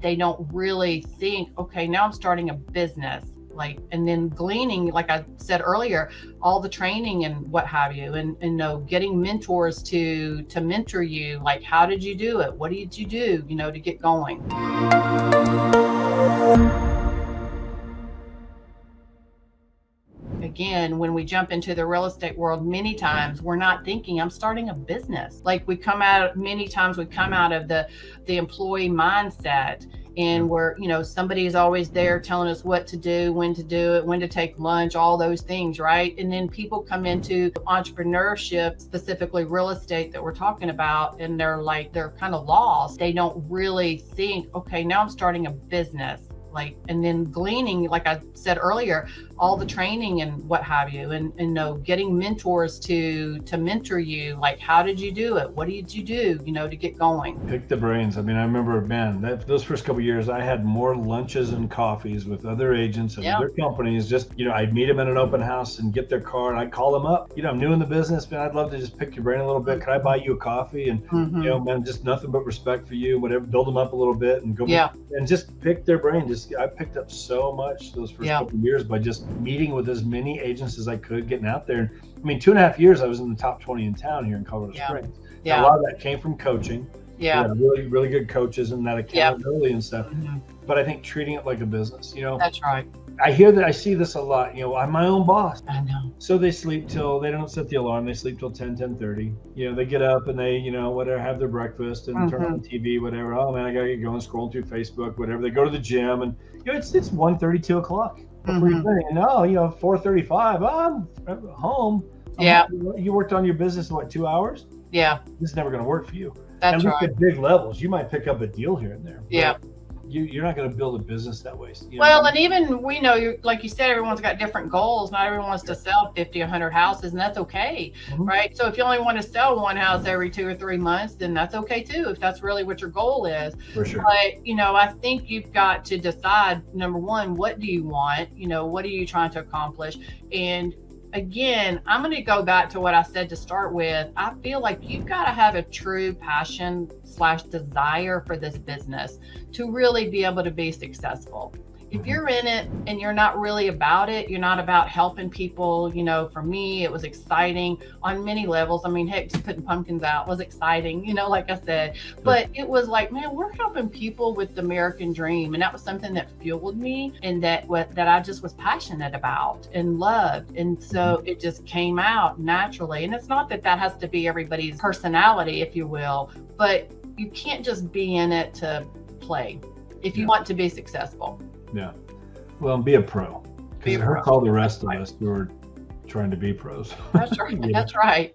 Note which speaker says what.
Speaker 1: They don't really think, okay, now I'm starting a business, and then gleaning, like I said earlier, all the training and what have you, and getting mentors to mentor you, like, how did you do it? What did you do, to get going? Again, when we jump into the real estate world, many times we're not thinking, I'm starting a business. Many times we come out of the employee mindset, and somebody is always there telling us what to do, when to do it, when to take lunch, all those things, right? And then people come into entrepreneurship, specifically real estate that we're talking about, and they're kind of lost. They don't really think, okay, now I'm starting a business. And then gleaning, like I said earlier, all the training and what have you, and getting mentors to mentor you, like, how did you do it? What did you do, to get going?
Speaker 2: Pick the brains. I mean, I remember, man, those first couple of years, I had more lunches and coffees with other agents and other companies. Just, I'd meet them at an open house and get their car, and I'd call them up. I'm new in the business, man. I'd love to just pick your brain a little bit. Could I buy you a coffee? And, man, just nothing but respect for you, whatever, build them up a little bit and go and just pick their brain. I picked up so much those first couple of years by just meeting with as many agents as I could, getting out there. I mean, 2.5 years, I was in the top 20 in town here in Colorado Springs. A lot of that came from coaching. Really, really good coaches and that accountability and stuff. But I think treating it like a business,
Speaker 1: That's right.
Speaker 2: I see this a lot. I'm my own boss.
Speaker 1: I know.
Speaker 2: So they don't set the alarm. They sleep till 10:30. They get up and they, whatever, have their breakfast and turn on TV, whatever. Oh man, I gotta get going, scrolling through Facebook, whatever. They go to the gym and, it's 1:30, 2 o'clock. Before you're thinking, 4:35, I'm home. You worked on your business in 2 hours?
Speaker 1: Yeah.
Speaker 2: This is never going to work for you.
Speaker 1: That's
Speaker 2: and
Speaker 1: right.
Speaker 2: At big levels, you might pick up a deal here and there.
Speaker 1: Yeah.
Speaker 2: You're not going to build a business that way.
Speaker 1: Well, and even we know, like you said, everyone's got different goals. Not everyone wants to sell 50, 100 houses, and that's okay, right? So if you only want to sell one house every 2 or 3 months, then that's okay too, if that's really what your goal is.
Speaker 2: For sure.
Speaker 1: But, I think you've got to decide, number one, what do you want? What are you trying to accomplish? And again, I'm going to go back to what I said to start with. I feel like you've got to have a true passion / desire for this business to really be able to be successful. If you're in it and you're not really about it, you're not about helping people, for me, it was exciting on many levels. I mean, heck, just putting pumpkins out was exciting, like I said, but it was like, man, we're helping people with the American dream. And that was something that fueled me and that I just was passionate about and loved. And so it just came out naturally. And it's not that has to be everybody's personality, if you will, but you can't just be in it to play if you want to be successful.
Speaker 2: Yeah. Well, and be a pro. Because it hurts all the rest of us who are trying to be pros.
Speaker 1: That's right. That's right.